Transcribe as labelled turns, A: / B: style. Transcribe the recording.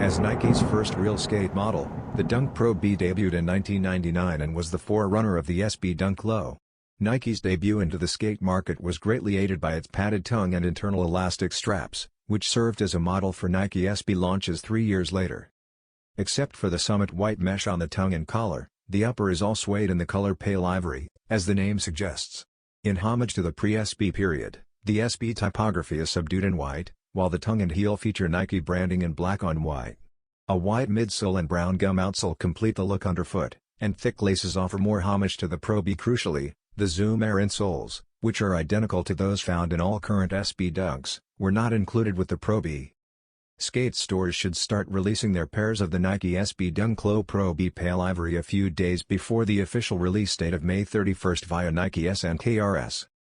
A: As Nike's first real skate model, the Dunk Pro B debuted in 1999 and was the forerunner of the SB Dunk Low. Nike's debut into the skate market was greatly aided by its padded tongue and internal elastic straps, which served as a model for Nike SB launches 3 years later. Except for the Summit white mesh on the tongue and collar, the upper is all suede in the color pale ivory, as the name suggests. In homage to the pre-SB period, the SB typography is subdued in white, while the tongue and heel feature Nike branding in black on white. A white midsole and brown gum outsole complete the look underfoot, and thick laces offer more homage to the Pro B. Crucially, the Zoom Air insoles, which are identical to those found in all current SB Dunks, were not included with the Pro B. Skate stores should start releasing their pairs of the Nike SB Dunk Low Pro B Pale Ivory a few days before the official release date of May 31 via Nike S and KRS.